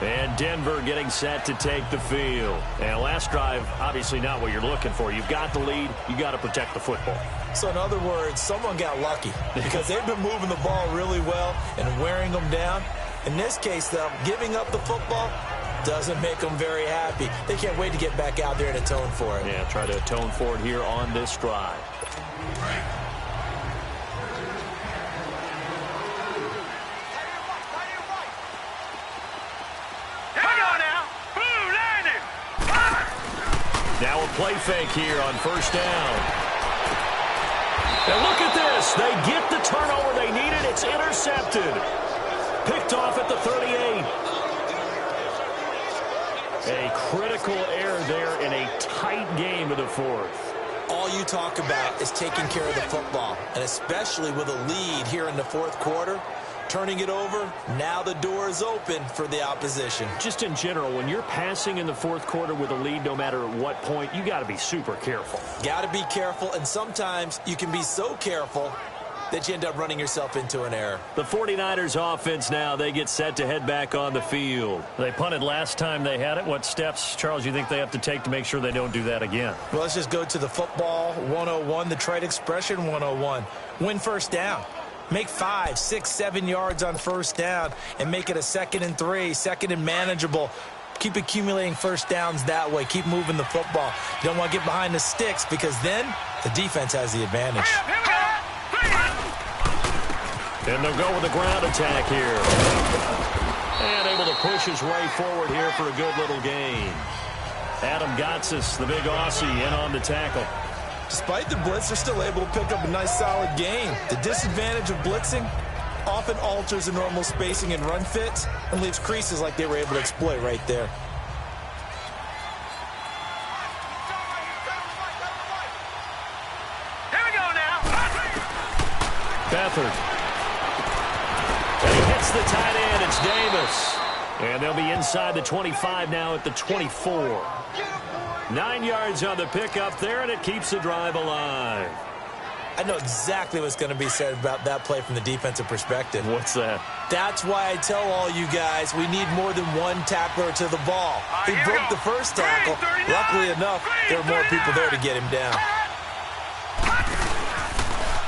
And Denver getting set to take the field. And last drive, obviously not what you're looking for. You've got the lead. You got to protect the football. So in other words, someone got lucky because they've been moving the ball really well and wearing them down. In this case, though, giving up the football doesn't make them very happy. They can't wait to get back out there and atone for it. Yeah, try to atone for it here on this drive. Now a play fake here on 1st down. And look at this. They get the turnover they needed. It's intercepted. Picked off at the 38. A critical error there in a tight game of the 4th. All you talk about is taking care of the football, and especially with a lead here in the 4th quarter. Turning it over, now the door is open for the opposition. Just in general, when you're passing in the 4th quarter with a lead, no matter at what point, you got to be super careful. Got to be careful, and sometimes you can be so careful that you end up running yourself into an error. The 49ers offense now, they get set to head back on the field. They punted last time they had it. What steps, Charles, you think they have to take to make sure they don't do that again? Well, let's just go to the football 101, the trade expression 101. Win first down. Make 5, 6, 7 yards on first down and make it a 2nd and 3, 2nd and manageable. Keep accumulating first downs that way. Keep moving the football. You don't want to get behind the sticks because then the defense has the advantage. And they'll go with the ground attack here. And able to push his way forward here for a good little gain. Adam Gotsis, the big Aussie, in on the tackle. Despite the blitz, they're still able to pick up a nice solid gain. The disadvantage of blitzing often alters the normal spacing and run fits and leaves creases like they were able to exploit right there. Here we go now. Beathard. And he hits the tight end. It's Davis. And they'll be inside the 25 now at the 24. 9 yards on the pickup there, and it keeps the drive alive. I know exactly what's going to be said about that play from the defensive perspective. What's that? That's why I tell all you guys we need more than one tackler to the ball. He broke the first tackle. Luckily enough, there were more people there to get him down.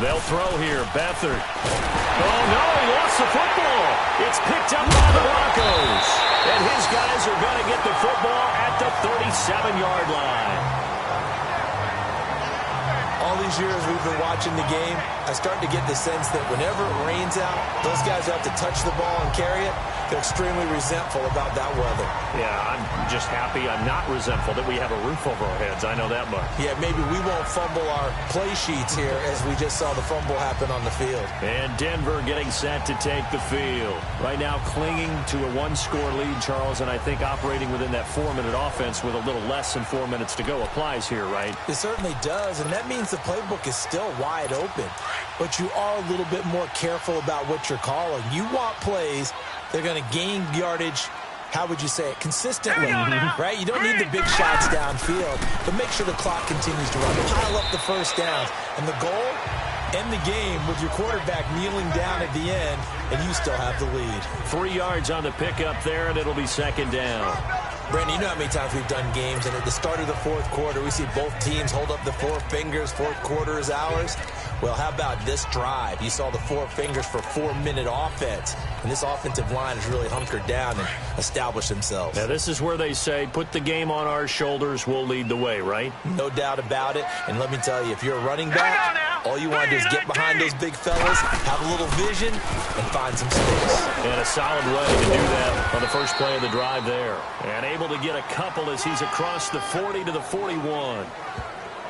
They'll throw here. Beathard. Oh, no, he lost the football. It's picked up by the Broncos. And his guys are going to get the football at the 37-yard line. All these years we've been watching the game, I start to get the sense that whenever it rains out, those guys have to touch the ball and carry it. They're extremely resentful about that weather. Yeah, I'm just happy I'm not resentful that we have a roof over our heads. I know that much. Yeah, maybe we won't fumble our play sheets here as we just saw the fumble happen on the field. And Denver getting set to take the field. Right now clinging to a one-score lead, Charles, and I think operating within that 4-minute offense with a little less than 4 minutes to go applies here, right? It certainly does, and that means the playbook is still wide open. But you are a little bit more careful about what you're calling. You want plays they're going to gain yardage, how would you say it, consistently, right? You don't need the big shots downfield, but make sure the clock continues to run. Pile up the first downs. And the goal, end the game with your quarterback kneeling down at the end, and you still have the lead. 3 yards on the pickup there, and it'll be second down. Brandon, you know how many times we've done games, and at the start of the fourth quarter, we see both teams hold up the 4 fingers, fourth quarter is ours. Well, how about this drive? You saw the 4 fingers for 4-minute offense, and this offensive line has really hunkered down and established themselves. Now, this is where they say, put the game on our shoulders, we'll lead the way, right? No doubt about it, and let me tell you, if you're a running back, all you want to do is get behind those big fellas, have a little vision, and find some space. And a solid way to do that on the first play of the drive there. And able to get a couple as he's across the 40 to the 41.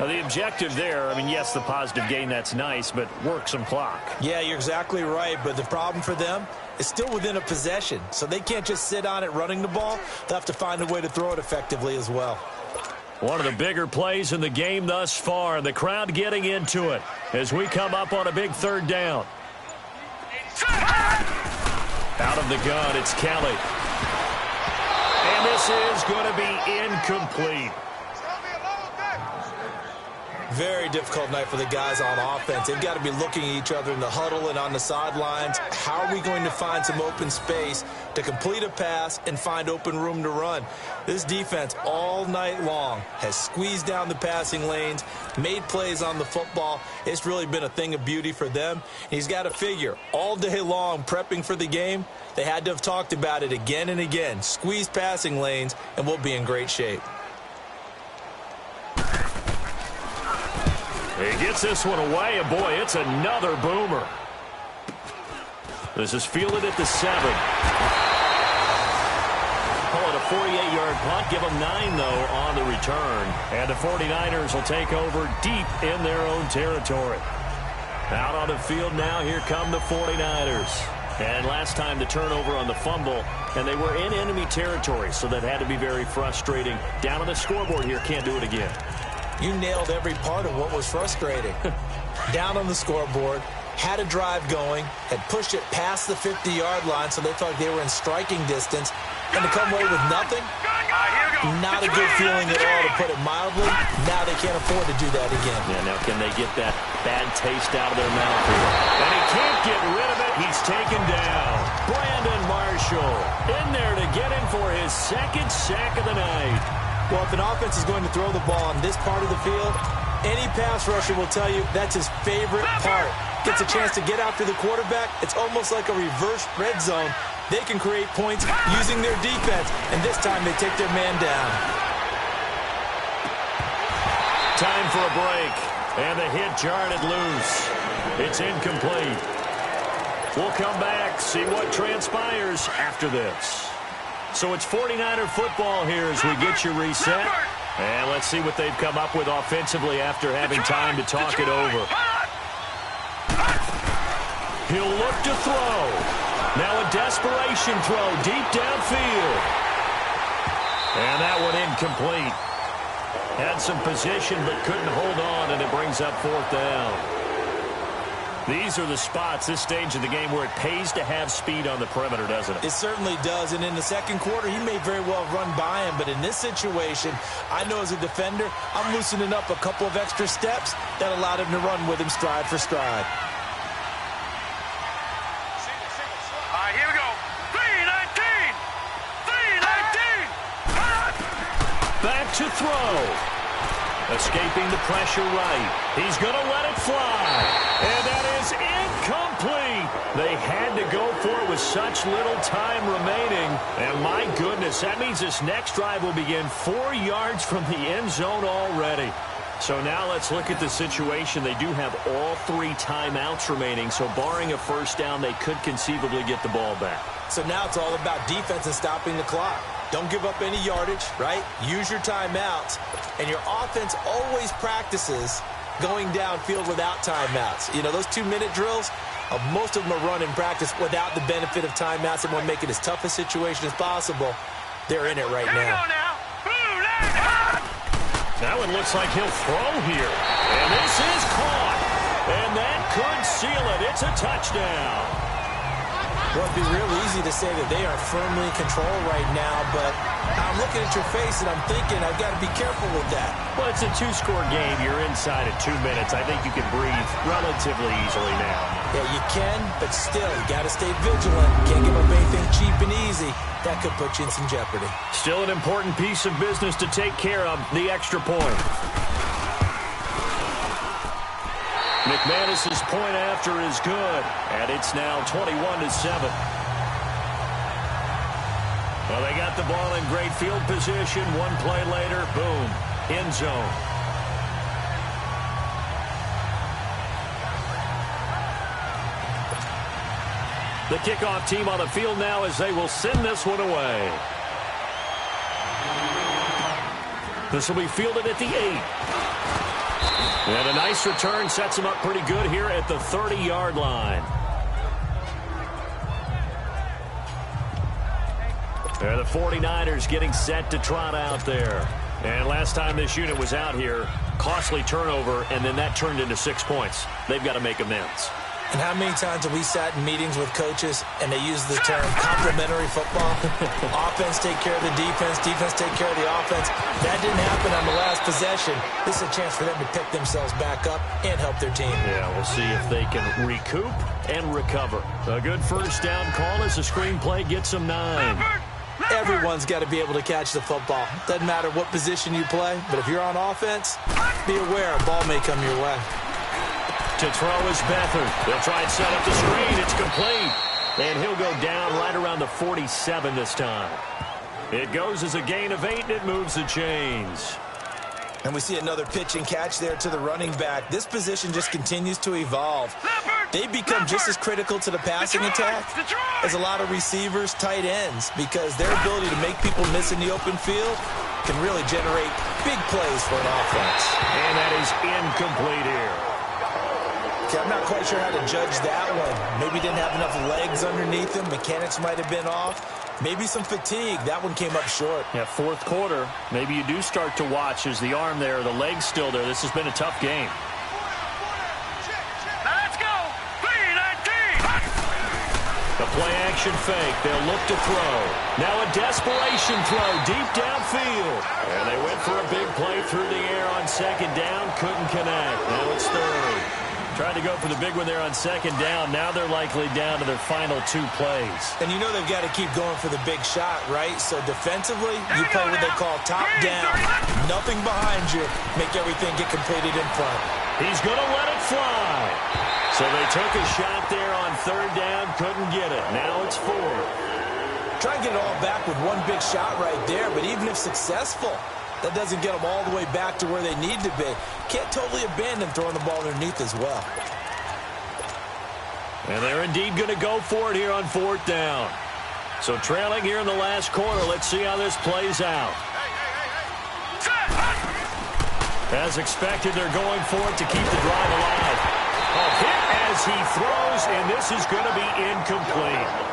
Now, the objective there, I mean, yes, the positive gain, that's nice, but work some clock. Yeah, you're exactly right, but the problem for them is still within a possession, so they can't just sit on it running the ball. They'll have to find a way to throw it effectively as well. One of the bigger plays in the game thus far, the crowd getting into it as we come up on a big third down. Out of the gun, it's Kelly. And this is going to be incomplete. Very difficult night for the guys on offense. They've got to be looking at each other in the huddle and on the sidelines. How are we going to find some open space to complete a pass and find open room to run? This defense all night long has squeezed down the passing lanes, made plays on the football. It's really been a thing of beauty for them. He's got to figure all day long prepping for the game, they had to have talked about it again and again. Squeeze passing lanes and we'll be in great shape. He gets this one away, and boy, it's another boomer. This is fielded at the 7. Call it a 48-yard punt. Give them 9, though, on the return. And the 49ers will take over deep in their own territory. Out on the field now, here come the 49ers. And last time the turnover on the fumble, and they were in enemy territory, so that had to be very frustrating. Down on the scoreboard here, can't do it again. You nailed every part of what was frustrating. Down on the scoreboard, had a drive going, had pushed it past the 50-yard line so they felt like they were in striking distance, and to come away with nothing, Not a good feeling at all, to put it mildly. Now they can't afford to do that again. Yeah, now can they get that bad taste out of their mouth here? And he can't get rid of it. He's taken down. Brandon Marshall in there to get him for his second sack of the night. Well, if an offense is going to throw the ball on this part of the field, any pass rusher will tell you that's his favorite part. Gets a chance to get after the quarterback. It's almost like a reverse red zone. They can create points using their defense, and this time they take their man down. Time for a break, and the hit jarred it loose. It's incomplete. We'll come back, see what transpires after this. So it's 49er football here as we get you reset. And let's see what they've come up with offensively after having time to talk it over. He'll look to throw. Now a desperation throw deep downfield. And that one incomplete. Had some position but couldn't hold on, and it brings up fourth down. These are the spots, this stage of the game, where it pays to have speed on the perimeter, doesn't it? It certainly does, and in the second quarter, he may very well run by him, but in this situation, I know as a defender, I'm loosening up a couple of extra steps that allowed him to run with him stride for stride. Here we go. 3-19. 3-19. Back to throw. Escaping the pressure right. He's going to let it fly. And that is incomplete. They had to go for it with such little time remaining. And my goodness, that means this next drive will begin 4 yards from the end zone already. So now let's look at the situation. They do have all 3 timeouts remaining. So barring a first down, they could conceivably get the ball back. So now it's all about defense and stopping the clock. Don't give up any yardage, right? Use your timeouts. And your offense always practices going downfield without timeouts. You know, those 2-minute drills, most of them are run in practice without the benefit of timeouts, and want to make it as tough a situation as possible. They're in it right now. That one looks like he'll throw here. And this is caught. And that could seal it. It's a touchdown. Well, it'd be real easy to say that they are firmly in control right now, but I'm looking at your face and I'm thinking I've got to be careful with that. Well, it's a 2-score game. You're inside at 2 minutes. I think you can breathe relatively easily now. Yeah, you can, but still, you got to stay vigilant. Can't give up anything cheap and easy. That could put you in some jeopardy. Still an important piece of business to take care of, the extra point. McManus's point after is good, and it's now 21-7. Well, they got the ball in great field position. One play later, boom, end zone. The kickoff team on the field now as they will send this one away. This will be fielded at the 8. And a nice return sets him up pretty good here at the 30-yard line. And the 49ers getting set to trot out there. And last time this unit was out here, costly turnover, and then that turned into 6 points. They've got to make amends. And how many times have we sat in meetings with coaches and they use the term complementary football? Offense take care of the defense, defense take care of the offense. That didn't happen on the last possession. This is a chance for them to pick themselves back up and help their team. Yeah, we'll see if they can recoup and recover. A good first down call as the screen play gets them 9. Everyone's got to be able to catch the football. Doesn't matter what position you play, but if you're on offense, be aware a ball may come your way. To throw is Beathard. They'll try and set up the screen. It's complete. And he'll go down right around the 47 this time. It goes as a gain of 8, and it moves the chains. And we see another pitch and catch there to the running back. This position just continues to evolve. They become just as critical to the passing attack as a lot of receivers, tight ends, because their ability to make people miss in the open field can really generate big plays for an offense. And that is incomplete here. Okay, I'm not quite sure how to judge that one. Maybe didn't have enough legs underneath him. Mechanics might have been off. Maybe some fatigue. That one came up short. Yeah, fourth quarter. Maybe you do start to watch as the arm there, the leg's still there. This has been a tough game. Now let's go. 3-19. The play-action fake. They'll look to throw. Now a desperation throw deep downfield. And they went for a big play through the air on second down. Couldn't connect. Now it's third. Tried to go for the big one there on second down. Now they're likely down to their final 2 plays. And you know they've got to keep going for the big shot, right? So defensively, you play what they call top down. Nothing behind you. Make everything get completed in front. He's going to let it fly. So they took a shot there on third down. Couldn't get it. Now it's fourth. Try and get it all back with one big shot right there. But even if successful, that doesn't get them all the way back to where they need to be. Can't totally abandon throwing the ball underneath as well. And they're indeed going to go for it here on fourth down. So trailing here in the last quarter. Let's see how this plays out. As expected, they're going for it to keep the drive alive. A hit as he throws, and this is going to be incomplete.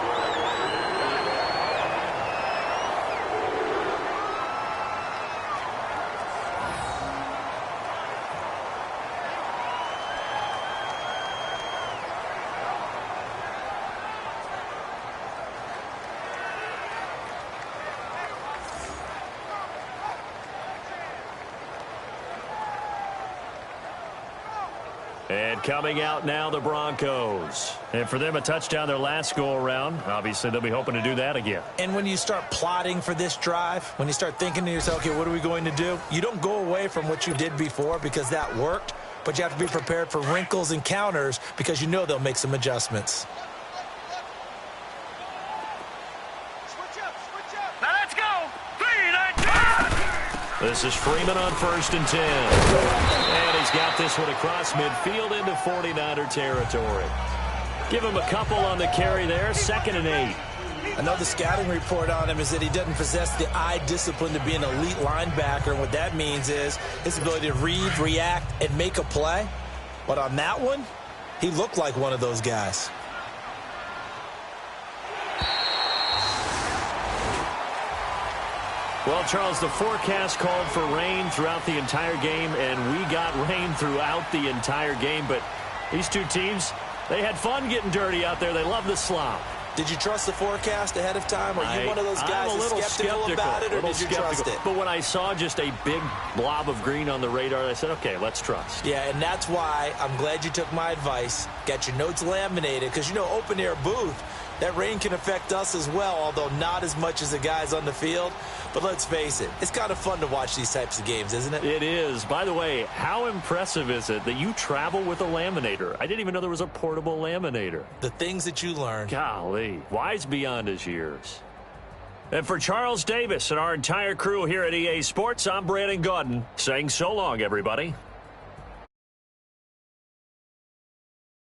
And coming out now, the Broncos. And for them, a touchdown their last go-around. Obviously, they'll be hoping to do that again. And when you start plotting for this drive, when you start thinking to yourself, okay, what are we going to do? You don't go away from what you did before because that worked, but you have to be prepared for wrinkles and counters because you know they'll make some adjustments. Now let's go. 3, 9, 10. This is Freeman on 1st and 10. And he's got this one across midfield into 49er territory. Give him a couple on the carry there. 2nd and 8. I know the scouting report on him is that he doesn't possess the eye discipline to be an elite linebacker. And what that means is his ability to read, react, and make a play. But on that one, he looked like one of those guys. Well, Charles, the forecast called for rain throughout the entire game, and we got rain throughout the entire game. But these two teams, they had fun getting dirty out there. They love the slop. Did you trust the forecast ahead of time? Are you one of those guys that's skeptical about it, or did you trust it? But when I saw just a big blob of green on the radar, I said, okay, let's trust. Yeah, and that's why I'm glad you took my advice. Got your notes laminated, because, you know, open-air booth, that rain can affect us as well, although not as much as the guys on the field. But let's face it, it's kind of fun to watch these types of games, isn't it? It is. By the way, how impressive is it that you travel with a laminator? I didn't even know there was a portable laminator. The things that you learn. Golly, wise beyond his years. And for Charles Davis and our entire crew here at EA Sports, I'm Brandon Gaudin saying so long, everybody.